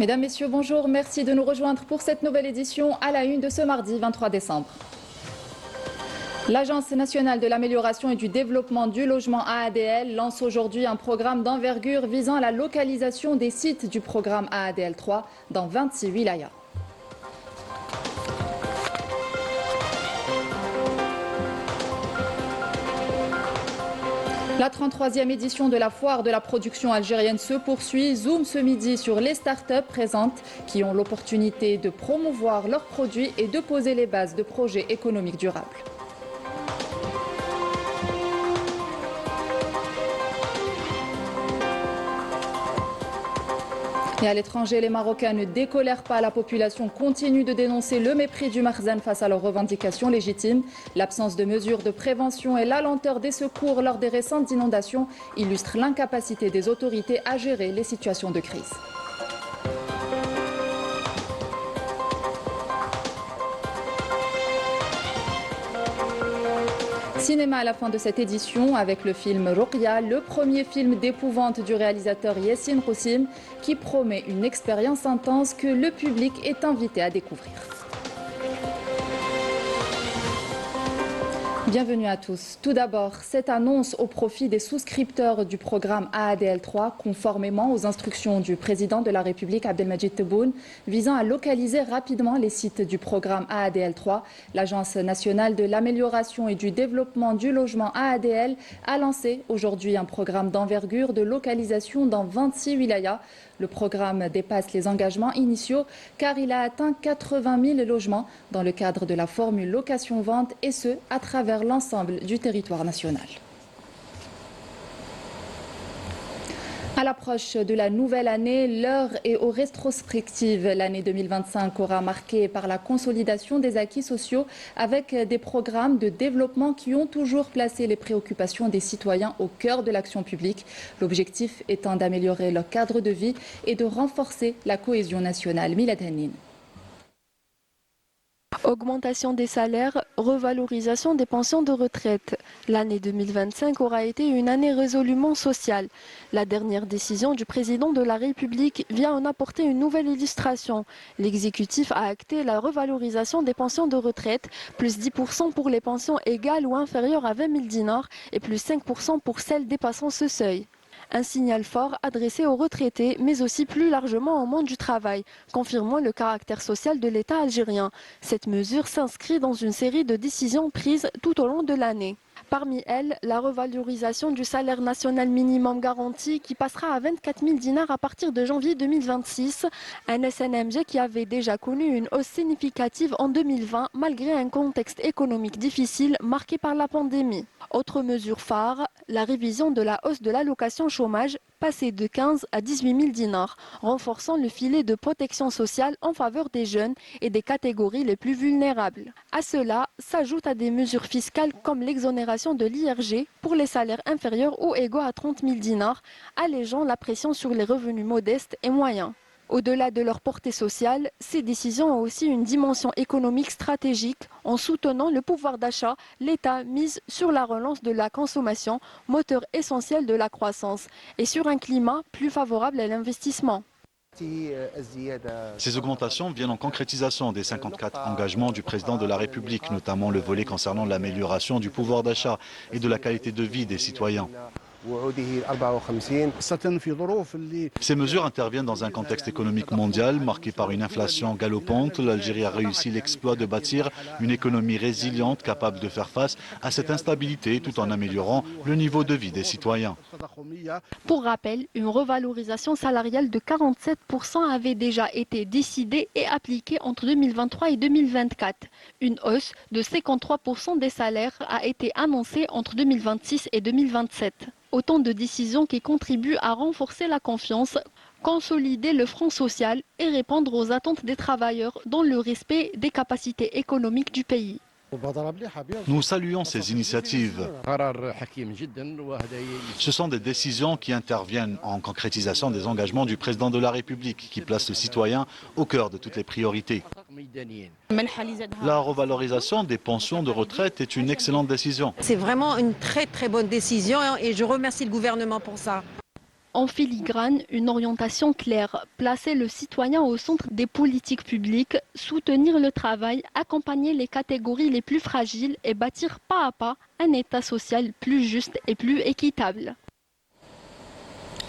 Mesdames, Messieurs, bonjour. Merci de nous rejoindre pour cette nouvelle édition à la une de ce mardi 23 décembre. L'Agence nationale de l'amélioration et du développement du logement AADL lance aujourd'hui un programme d'envergure visant à la localisation des sites du programme AADL 3 dans 26 wilayas. La 33e édition de la foire de la production algérienne se poursuit. Zoom ce midi sur les startups présentes qui ont l'opportunité de promouvoir leurs produits et de poser les bases de projets économiques durables. Et à l'étranger, les Marocains ne décolèrent pas. La population continue de dénoncer le mépris du Makhzen face à leurs revendications légitimes. L'absence de mesures de prévention et la lenteur des secours lors des récentes inondations illustrent l'incapacité des autorités à gérer les situations de crise. Cinéma à la fin de cette édition avec le film Ruqya, le premier film d'épouvante du réalisateur Yassine Roussim qui promet une expérience intense que le public est invité à découvrir. Bienvenue à tous. Tout d'abord, cette annonce au profit des souscripteurs du programme AADL 3, conformément aux instructions du président de la République Abdelmadjid Tebboune, visant à localiser rapidement les sites du programme AADL 3. L'Agence nationale de l'amélioration et du développement du logement AADL a lancé aujourd'hui un programme d'envergure de localisation dans 26 wilayas. Le programme dépasse les engagements initiaux car il a atteint 80 000 logements dans le cadre de la formule location-vente et ce, à travers l'ensemble du territoire national. À l'approche de la nouvelle année, l'heure est aux rétrospectives. L'année 2025 aura marqué par la consolidation des acquis sociaux avec des programmes de développement qui ont toujours placé les préoccupations des citoyens au cœur de l'action publique. L'objectif étant d'améliorer leur cadre de vie et de renforcer la cohésion nationale. Milad Hanin. Augmentation des salaires, revalorisation des pensions de retraite. L'année 2025 aura été une année résolument sociale. La dernière décision du président de la République vient en apporter une nouvelle illustration. L'exécutif a acté la revalorisation des pensions de retraite, plus 10% pour les pensions égales ou inférieures à 20 000 dinars et plus 5% pour celles dépassant ce seuil. Un signal fort adressé aux retraités, mais aussi plus largement au monde du travail, confirmant le caractère social de l'État algérien. Cette mesure s'inscrit dans une série de décisions prises tout au long de l'année. Parmi elles, la revalorisation du salaire national minimum garanti qui passera à 24 000 dinars à partir de janvier 2026, un SNMG qui avait déjà connu une hausse significative en 2020 malgré un contexte économique difficile marqué par la pandémie. Autre mesure phare, la révision de la hausse de l'allocation chômage passée de 15 à 18 000 dinars, renforçant le filet de protection sociale en faveur des jeunes et des catégories les plus vulnérables. À cela s'ajoutent à des mesures fiscales comme l'exonération de l'IRG pour les salaires inférieurs ou égaux à 30 000 dinars, allégeant la pression sur les revenus modestes et moyens. Au-delà de leur portée sociale, ces décisions ont aussi une dimension économique stratégique. En soutenant le pouvoir d'achat, l'État mise sur la relance de la consommation, moteur essentiel de la croissance, et sur un climat plus favorable à l'investissement. Ces augmentations viennent en concrétisation des 54 engagements du président de la République, notamment le volet concernant l'amélioration du pouvoir d'achat et de la qualité de vie des citoyens. Ces mesures interviennent dans un contexte économique mondial marqué par une inflation galopante. L'Algérie a réussi l'exploit de bâtir une économie résiliente capable de faire face à cette instabilité tout en améliorant le niveau de vie des citoyens. Pour rappel, une revalorisation salariale de 47% avait déjà été décidée et appliquée entre 2023 et 2024. Une hausse de 53% des salaires a été annoncée entre 2026 et 2027. Autant de décisions qui contribuent à renforcer la confiance, consolider le front social et répondre aux attentes des travailleurs dans le respect des capacités économiques du pays. Nous saluons ces initiatives. Ce sont des décisions qui interviennent en concrétisation des engagements du président de la République qui place le citoyen au cœur de toutes les priorités. La revalorisation des pensions de retraite est une excellente décision. C'est vraiment une très bonne décision et je remercie le gouvernement pour ça. En filigrane, une orientation claire, placer le citoyen au centre des politiques publiques, soutenir le travail, accompagner les catégories les plus fragiles et bâtir pas à pas un État social plus juste et plus équitable.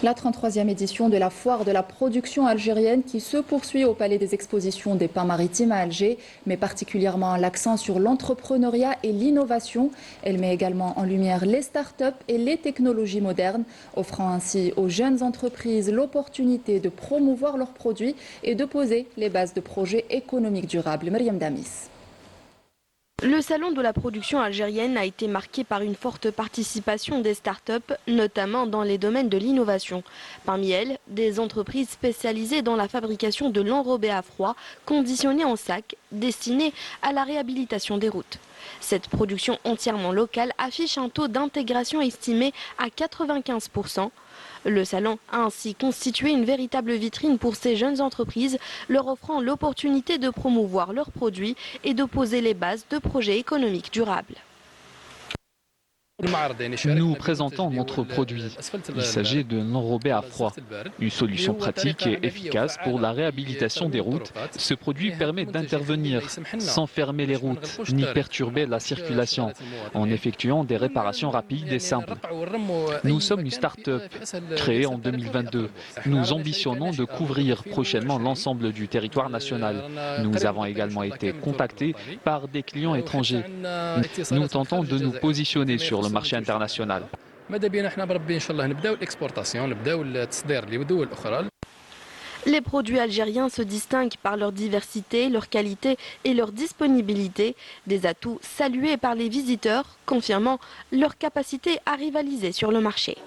La 33e édition de la foire de la production algérienne qui se poursuit au Palais des Expositions des Pins Maritimes à Alger, met particulièrement l'accent sur l'entrepreneuriat et l'innovation. Elle met également en lumière les start-up et les technologies modernes, offrant ainsi aux jeunes entreprises l'opportunité de promouvoir leurs produits et de poser les bases de projets économiques durables. Myriam Damis. Le salon de la production algérienne a été marqué par une forte participation des start-up, notamment dans les domaines de l'innovation. Parmi elles, des entreprises spécialisées dans la fabrication de l'enrobé à froid, conditionné en sac, destiné à la réhabilitation des routes. Cette production entièrement locale affiche un taux d'intégration estimé à 95%. Le salon a ainsi constitué une véritable vitrine pour ces jeunes entreprises, leur offrant l'opportunité de promouvoir leurs produits et de poser les bases de projets économiques durables. Nous présentons notre produit. Il s'agit d'un enrobé à froid, une solution pratique et efficace pour la réhabilitation des routes. Ce produit permet d'intervenir sans fermer les routes ni perturber la circulation, en effectuant des réparations rapides et simples. Nous sommes une start-up créée en 2022. Nous ambitionnons de couvrir prochainement l'ensemble du territoire national. Nous avons également été contactés par des clients étrangers. Nous tentons de nous positionner sur le marché international. Les produits algériens se distinguent par leur diversité, leur qualité et leur disponibilité, des atouts salués par les visiteurs, confirmant leur capacité à rivaliser sur le marché.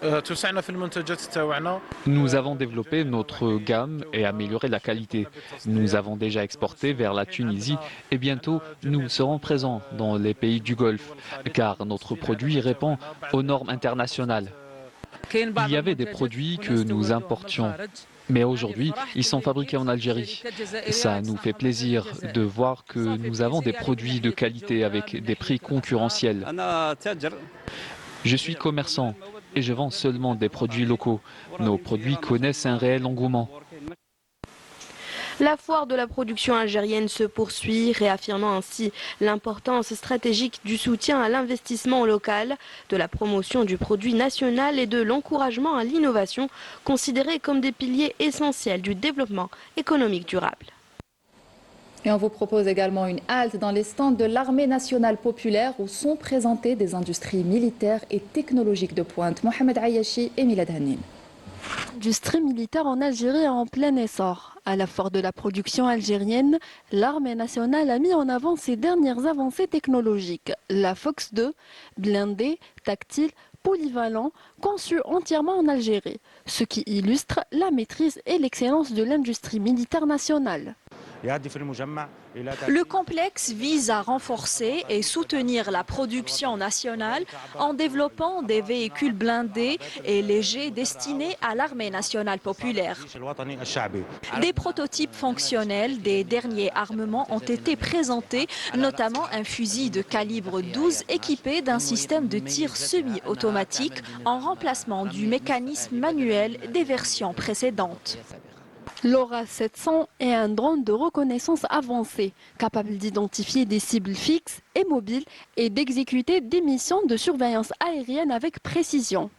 Nous avons développé notre gamme et amélioré la qualité. Nous avons déjà exporté vers la Tunisie et bientôt nous serons présents dans les pays du Golfe, car notre produit répond aux normes internationales. Il y avait des produits que nous importions, mais aujourd'hui, ils sont fabriqués en Algérie. Ça nous fait plaisir de voir que nous avons des produits de qualité avec des prix concurrentiels. Je suis commerçant et je vends seulement des produits locaux. Nos produits connaissent un réel engouement. La foire de la production algérienne se poursuit, réaffirmant ainsi l'importance stratégique du soutien à l'investissement local, de la promotion du produit national et de l'encouragement à l'innovation, considérés comme des piliers essentiels du développement économique durable. Et on vous propose également une halte dans les stands de l'Armée nationale populaire où sont présentées des industries militaires et technologiques de pointe. Mohamed Ayashi et Milad Hanin. L'industrie militaire en Algérie est en plein essor. À la foire de la production algérienne, l'armée nationale a mis en avant ses dernières avancées technologiques. La Fox 2, blindée, tactile, polyvalent, conçu entièrement en Algérie, ce qui illustre la maîtrise et l'excellence de l'industrie militaire nationale. Le complexe vise à renforcer et soutenir la production nationale en développant des véhicules blindés et légers destinés à l'armée nationale populaire. Des prototypes fonctionnels des derniers armements ont été présentés, notamment un fusil de calibre 12 équipé d'un système de tir semi-automatique en remplacement du mécanisme manuel des versions précédentes. L'Aura 700 est un drone de reconnaissance avancée, capable d'identifier des cibles fixes et mobiles et d'exécuter des missions de surveillance aérienne avec précision.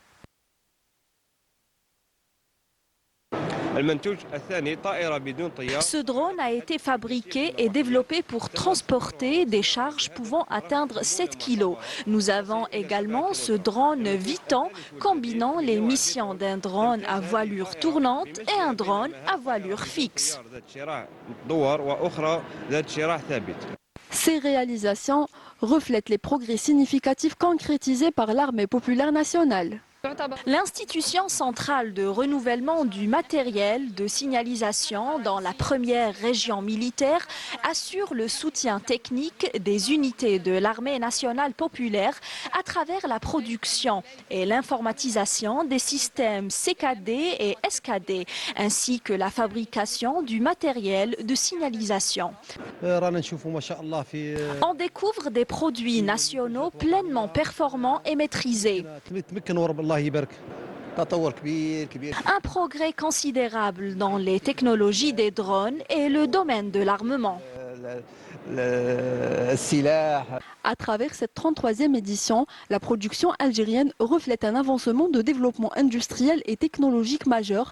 Ce drone a été fabriqué et développé pour transporter des charges pouvant atteindre 7 kg. Nous avons également ce drone Vitan combinant les missions d'un drone à voilure tournante et un drone à voilure fixe. Ces réalisations reflètent les progrès significatifs concrétisés par l'armée populaire nationale. L'institution centrale de renouvellement du matériel de signalisation dans la première région militaire assure le soutien technique des unités de l'armée nationale populaire à travers la production et l'informatisation des systèmes CKD et SKD, ainsi que la fabrication du matériel de signalisation. On découvre des produits nationaux pleinement performants et maîtrisés. Un progrès considérable dans les technologies des drones et le domaine de l'armement. À travers cette 33e édition, la production algérienne reflète un avancement de développement industriel et technologique majeur.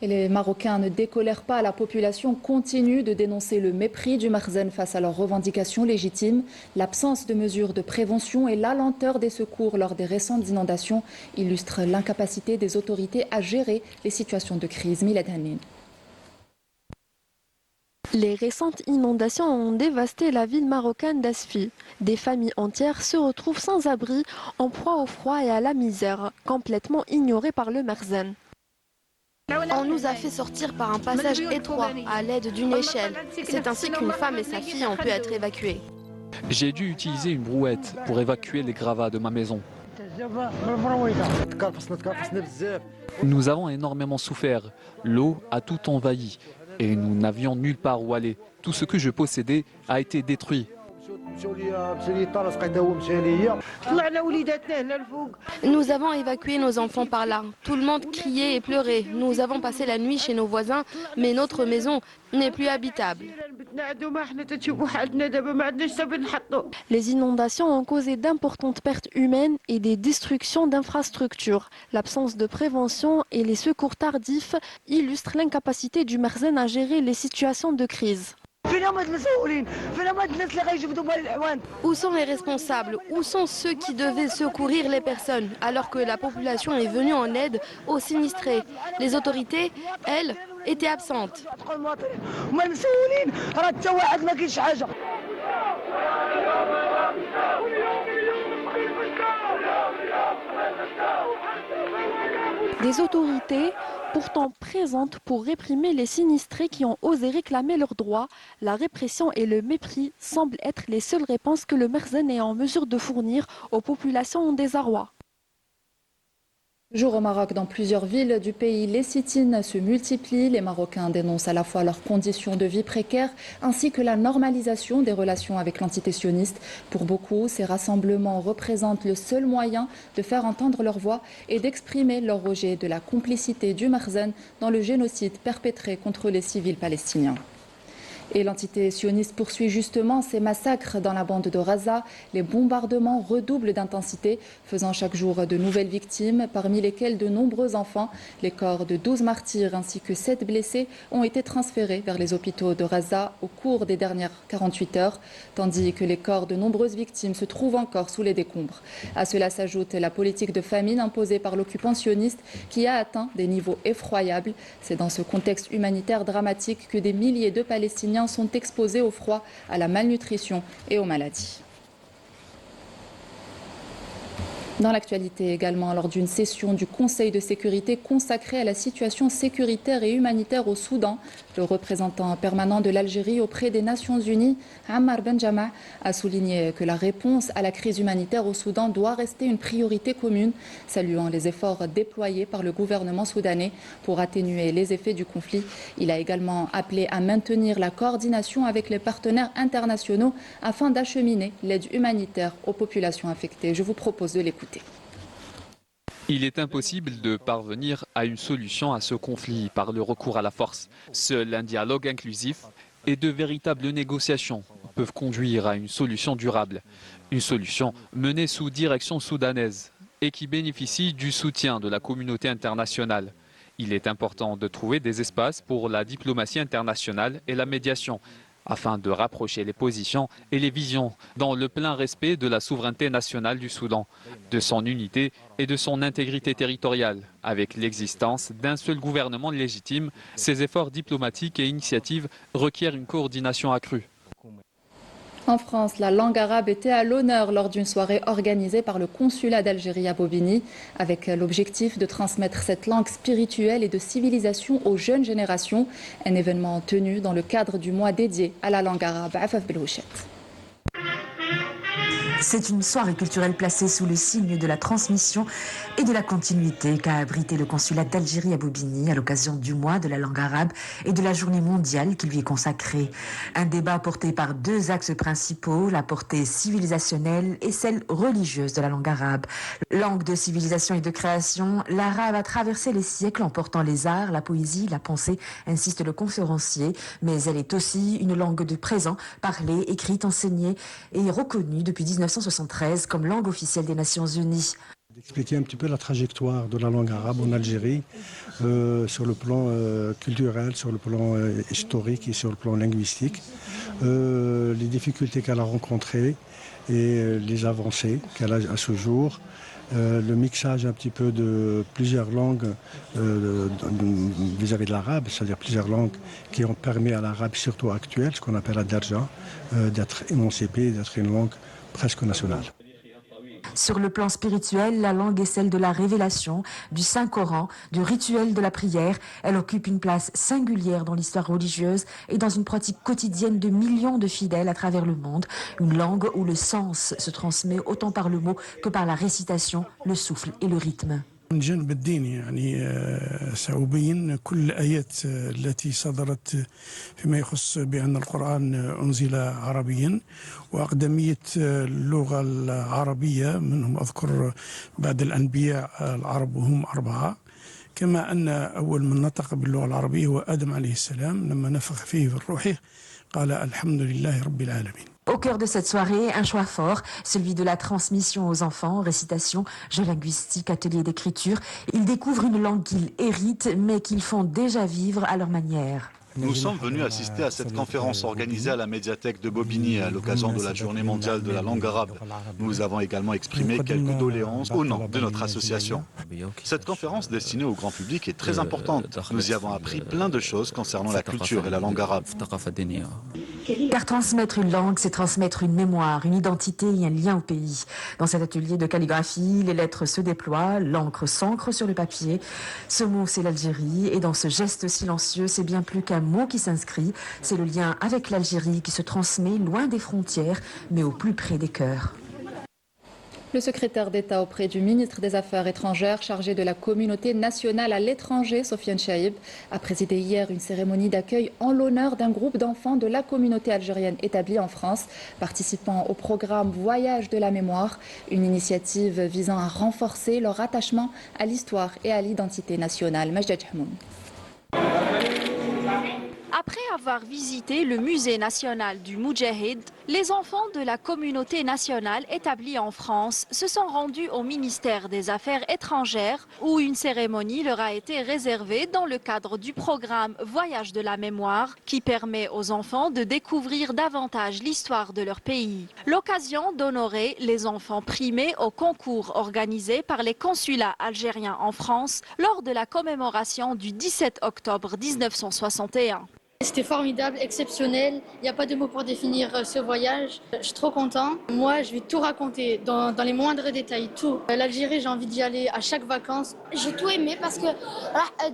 Et les Marocains ne décolèrent pas, la population continue de dénoncer le mépris du Makhzen face à leurs revendications légitimes. L'absence de mesures de prévention et la lenteur des secours lors des récentes inondations illustrent l'incapacité des autorités à gérer les situations de crise. Milad Hanin. Les récentes inondations ont dévasté la ville marocaine d'Asfi. Des familles entières se retrouvent sans abri, en proie au froid et à la misère, complètement ignorées par le Makhzen. On nous a fait sortir par un passage étroit à l'aide d'une échelle. C'est ainsi qu'une femme et sa fille ont pu être évacuées. J'ai dû utiliser une brouette pour évacuer les gravats de ma maison. Nous avons énormément souffert. L'eau a tout envahi et nous n'avions nulle part où aller. Tout ce que je possédais a été détruit. Nous avons évacué nos enfants par là. Tout le monde criait et pleurait. Nous avons passé la nuit chez nos voisins, mais notre maison n'est plus habitable. Les inondations ont causé d'importantes pertes humaines et des destructions d'infrastructures. L'absence de prévention et les secours tardifs illustrent l'incapacité du Makhzen à gérer les situations de crise. Où sont les responsables? Où sont ceux qui devaient secourir les personnes alors que la population est venue en aide aux sinistrés? Les autorités, elles, étaient absentes. Des autorités pourtant présentes pour réprimer les sinistrés qui ont osé réclamer leurs droits, la répression et le mépris semblent être les seules réponses que le Makhzen est en mesure de fournir aux populations en désarroi. Jour au Maroc, dans plusieurs villes du pays, les sit-ins se multiplient. Les Marocains dénoncent à la fois leurs conditions de vie précaires ainsi que la normalisation des relations avec l'entité sioniste. Pour beaucoup, ces rassemblements représentent le seul moyen de faire entendre leur voix et d'exprimer leur rejet de la complicité du Makhzen dans le génocide perpétré contre les civils palestiniens. Et l'entité sioniste poursuit justement ses massacres dans la bande de Gaza. Les bombardements redoublent d'intensité, faisant chaque jour de nouvelles victimes, parmi lesquelles de nombreux enfants. Les corps de 12 martyrs ainsi que 7 blessés ont été transférés vers les hôpitaux de Gaza au cours des dernières 48 heures, tandis que les corps de nombreuses victimes se trouvent encore sous les décombres. À cela s'ajoute la politique de famine imposée par l'occupant sioniste qui a atteint des niveaux effroyables. C'est dans ce contexte humanitaire dramatique que des milliers de Palestiniens sont exposés au froid, à la malnutrition et aux maladies. Dans l'actualité également, lors d'une session du Conseil de sécurité consacrée à la situation sécuritaire et humanitaire au Soudan, le représentant permanent de l'Algérie auprès des Nations Unies, Ammar Benjama, a souligné que la réponse à la crise humanitaire au Soudan doit rester une priorité commune, saluant les efforts déployés par le gouvernement soudanais pour atténuer les effets du conflit. Il a également appelé à maintenir la coordination avec les partenaires internationaux afin d'acheminer l'aide humanitaire aux populations affectées. Je vous propose de l'écouter. Il est impossible de parvenir à une solution à ce conflit par le recours à la force. Seul un dialogue inclusif et de véritables négociations peuvent conduire à une solution durable. Une solution menée sous direction soudanaise et qui bénéficie du soutien de la communauté internationale. Il est important de trouver des espaces pour la diplomatie internationale et la médiation, afin de rapprocher les positions et les visions dans le plein respect de la souveraineté nationale du Soudan, de son unité et de son intégrité territoriale. Avec l'existence d'un seul gouvernement légitime, ces efforts diplomatiques et initiatives requièrent une coordination accrue. En France, la langue arabe était à l'honneur lors d'une soirée organisée par le consulat d'Algérie à Bobigny, avec l'objectif de transmettre cette langue spirituelle et de civilisation aux jeunes générations. Un événement tenu dans le cadre du mois dédié à la langue arabe. Afaf Belhouchet. C'est une soirée culturelle placée sous le signe de la transmission et de la continuité qu'a abrité le consulat d'Algérie à Bobigny à l'occasion du mois de la langue arabe et de la journée mondiale qui lui est consacrée. Un débat porté par deux axes principaux, la portée civilisationnelle et celle religieuse de la langue arabe. Langue de civilisation et de création, l'arabe a traversé les siècles en portant les arts, la poésie, la pensée, insiste le conférencier, mais elle est aussi une langue de présent, parlée, écrite, enseignée et reconnue depuis 1973 comme langue officielle des Nations Unies. D'expliquer un petit peu la trajectoire de la langue arabe en Algérie sur le plan culturel, sur le plan historique et sur le plan linguistique, les difficultés qu'elle a rencontrées et les avancées qu'elle a à ce jour, le mixage un petit peu de plusieurs langues vis-à-vis de l'arabe, c'est-à-dire plusieurs langues qui ont permis à l'arabe, surtout actuel, ce qu'on appelle la darja, d'être émancipée, d'être une langue presque nationale. Sur le plan spirituel, la langue est celle de la révélation, du Saint-Coran, du rituel de la prière. Elle occupe une place singulière dans l'histoire religieuse et dans une pratique quotidienne de millions de fidèles à travers le monde. Une langue où le sens se transmet autant par le mot que par la récitation, le souffle et le rythme. من الجانب الديني يعني سأبين كل الآيات التي صدرت فيما يخص بأن القرآن أنزل عربيا وأقدمية اللغة العربية منهم أذكر بعد الأنبياء العرب هم 4 كما أن أول من نطق باللغة العربية هو آدم عليه السلام لما نفخ فيه في روحه قال الحمد لله رب العالمين. Au cœur de cette soirée, un choix fort, celui de la transmission aux enfants, récitation, jeux linguistiques, ateliers d'écriture. Ils découvrent une langue qu'ils héritent, mais qu'ils font déjà vivre à leur manière. Nous sommes venus assister à cette conférence organisée à la médiathèque de Bobigny à l'occasion de la journée mondiale de la langue arabe. Nous avons également exprimé quelques doléances au nom de notre association. Cette conférence destinée au grand public est très importante. Nous y avons appris plein de choses concernant la culture et la langue arabe. Car transmettre une langue, c'est transmettre une mémoire, une identité et un lien au pays. Dans cet atelier de calligraphie, les lettres se déploient, l'encre s'ancre sur le papier. Ce mot, c'est l'Algérie, et dans ce geste silencieux, c'est bien plus qu'un mot qui s'inscrit. C'est le lien avec l'Algérie qui se transmet loin des frontières, mais au plus près des cœurs. Le secrétaire d'État auprès du ministre des Affaires étrangères chargé de la communauté nationale à l'étranger, Sofiane Chaïb, a présidé hier une cérémonie d'accueil en l'honneur d'un groupe d'enfants de la communauté algérienne établie en France, participant au programme Voyage de la mémoire, une initiative visant à renforcer leur attachement à l'histoire et à l'identité nationale. Majda Tchmoun. Après avoir visité le musée national du Moudjahid, les enfants de la communauté nationale établie en France se sont rendus au ministère des Affaires étrangères où une cérémonie leur a été réservée dans le cadre du programme Voyage de la mémoire qui permet aux enfants de découvrir davantage l'histoire de leur pays. L'occasion d'honorer les enfants primés au concours organisé par les consulats algériens en France lors de la commémoration du 17 octobre 1961. C'était formidable, exceptionnel. Il n'y a pas de mots pour définir ce voyage. Je suis trop content. Moi, je vais tout raconter dans les moindres détails, tout. L'Algérie, j'ai envie d'y aller à chaque vacances. J'ai tout aimé parce que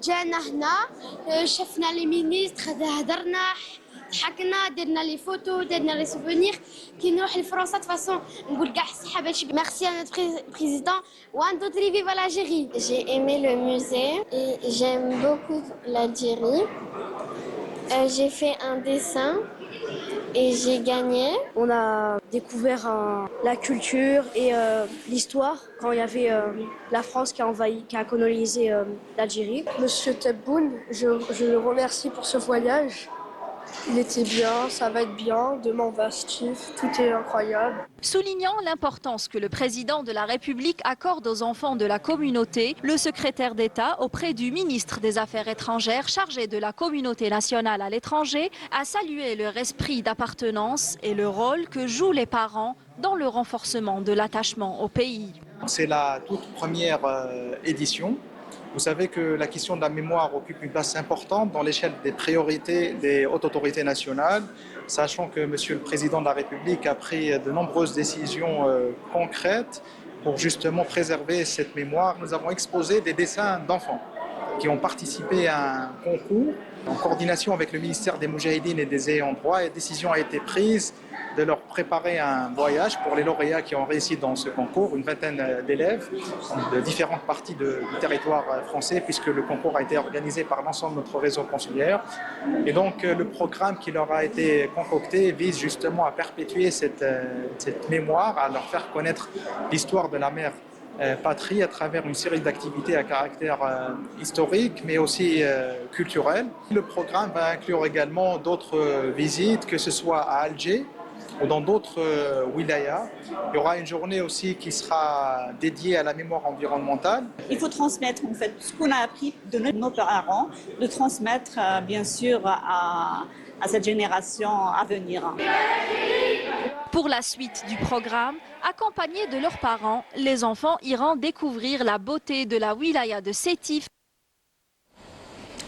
جانا هنا شفنا les ministres هدرنا ضحكنا درنا les photos درنا les souvenirs كي نروح لفرنسا de façon نقول كاع الصحة باش merci à notre président وان دوتر vive l'Algérie. J'ai aimé le musée et j'aime beaucoup l'Algérie. J'ai fait un dessin et j'ai gagné. On a découvert la culture et l'histoire quand il y avait la France qui a colonisé l'Algérie. Monsieur Tebboune, je le remercie pour ce voyage. Il était bien, ça va être bien, demain on va à Stif, tout est incroyable. Soulignant l'importance que le président de la République accorde aux enfants de la communauté, le secrétaire d'État auprès du ministre des Affaires étrangères chargé de la communauté nationale à l'étranger a salué leur esprit d'appartenance et le rôle que jouent les parents dans le renforcement de l'attachement au pays. C'est la toute première édition. Vous savez que la question de la mémoire occupe une place importante dans l'échelle des priorités des hautes autorités nationales, sachant que Monsieur le Président de la République a pris de nombreuses décisions concrètes pour justement préserver cette mémoire. Nous avons exposé des dessins d'enfants qui ont participé à un concours en coordination avec le ministère des Moudjahidines et des Ayants droit. Et la décision a été prise de leur préparer un voyage pour les lauréats qui ont réussi dans ce concours, une vingtaine d'élèves de différentes parties du territoire français, puisque le concours a été organisé par l'ensemble de notre réseau consulaire. Et donc le programme qui leur a été concocté vise justement à perpétuer cette mémoire, à leur faire connaître l'histoire de la mère patrie à travers une série d'activités à caractère historique mais aussi culturel. Le programme va inclure également d'autres visites, que ce soit à Alger ou dans d'autres wilayas. Il y aura une journée aussi qui sera dédiée à la mémoire environnementale. Il faut transmettre en fait ce qu'on a appris de nos parents, de transmettre bien sûr à cette génération à venir. Pour la suite du programme, accompagnés de leurs parents, les enfants iront découvrir la beauté de la wilaya de Sétif.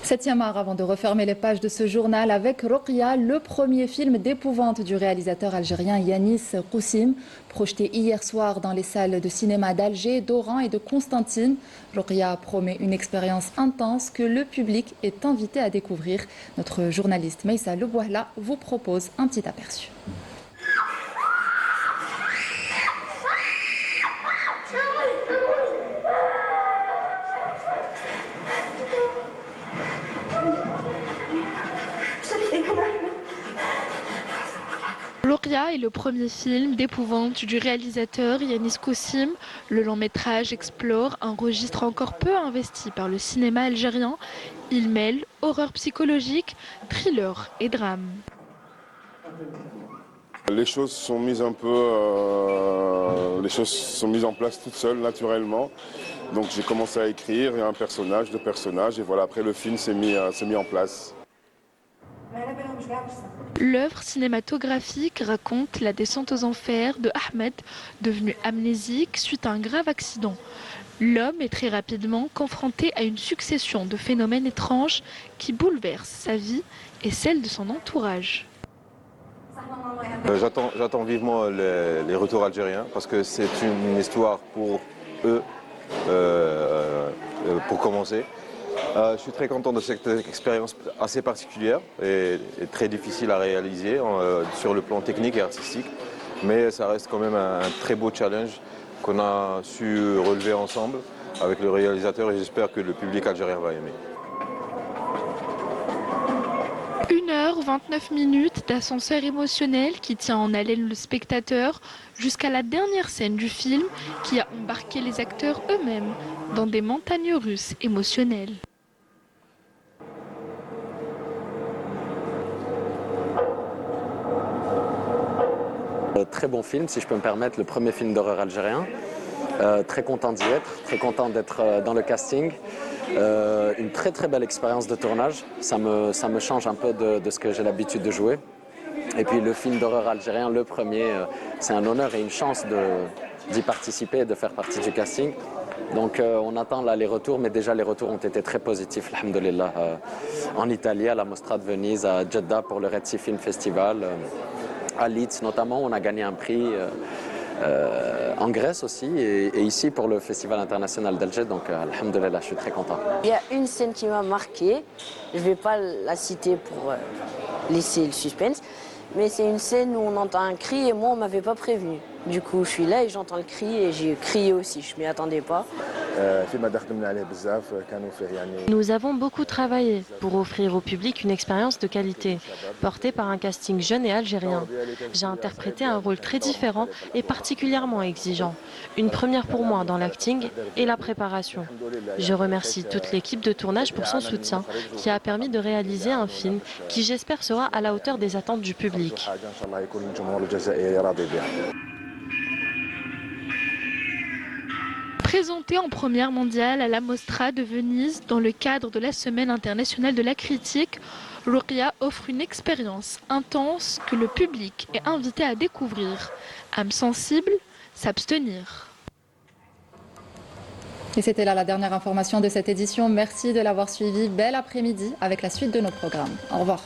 7e art avant de refermer les pages de ce journal avec Roqia, le premier film d'épouvante du réalisateur algérien Yanis Qoussim, projeté hier soir dans les salles de cinéma d'Alger, d'Oran et de Constantine. Roqia promet une expérience intense que le public est invité à découvrir. Notre journaliste Meissa Lebouhla vous propose un petit aperçu. Roqia est le premier film d'épouvante du réalisateur Yanis Qoussim. Le long métrage explore un registre encore peu investi par le cinéma algérien. Il mêle horreur psychologique, thriller et drame. Les choses sont mises en place toutes seules, naturellement. Donc j'ai commencé à écrire, il y a un personnage, deux personnages, et voilà, après le film s'est mis en place. L'œuvre cinématographique raconte la descente aux enfers de Ahmed, devenu amnésique suite à un grave accident. L'homme est très rapidement confronté à une succession de phénomènes étranges qui bouleversent sa vie et celle de son entourage. J'attends vivement les retours algériens parce que c'est une histoire pour eux, pour commencer. Je suis très content de cette expérience assez particulière et très difficile à réaliser sur le plan technique et artistique. Mais ça reste quand même un très beau challenge qu'on a su relever ensemble avec le réalisateur et j'espère que le public algérien va aimer. 1h29 d'ascenseur émotionnel qui tient en haleine le spectateur jusqu'à la dernière scène du film qui a embarqué les acteurs eux-mêmes dans des montagnes russes émotionnelles. Très bon film, si je peux me permettre, le premier film d'horreur algérien. Très content d'y être, très content d'être dans le casting. Une très très belle expérience de tournage, ça me change un peu de ce que j'ai l'habitude de jouer. Et puis le film d'horreur algérien, le premier, c'est un honneur et une chance d'y participer et de faire partie du casting. Donc on attend là les retours, mais déjà les retours ont été très positifs, alhamdoulilah. En Italie, à la Mostra de Venise, à Jeddah pour le Red Sea Film Festival, à Leeds notamment, on a gagné un prix. En Grèce aussi et ici pour le Festival international d'Alger, donc alhamdoulilah, je suis très content. Il y a une scène qui m'a marqué, je ne vais pas la citer pour laisser le suspense, mais c'est une scène où on entend un cri et moi on ne m'avait pas prévenu. Du coup je suis là et j'entends le cri et j'ai crié aussi, je ne m'y attendais pas. Nous avons beaucoup travaillé pour offrir au public une expérience de qualité, portée par un casting jeune et algérien. J'ai interprété un rôle très différent et particulièrement exigeant. Une première pour moi dans l'acting et la préparation. Je remercie toute l'équipe de tournage pour son soutien qui a permis de réaliser un film qui j'espère sera à la hauteur des attentes du public. Présenté en première mondiale à la Mostra de Venise dans le cadre de la Semaine internationale de la critique, Roqia offre une expérience intense que le public est invité à découvrir. Âme sensible, s'abstenir. Et c'était là la dernière information de cette édition. Merci de l'avoir suivi. Bel après-midi avec la suite de nos programmes. Au revoir.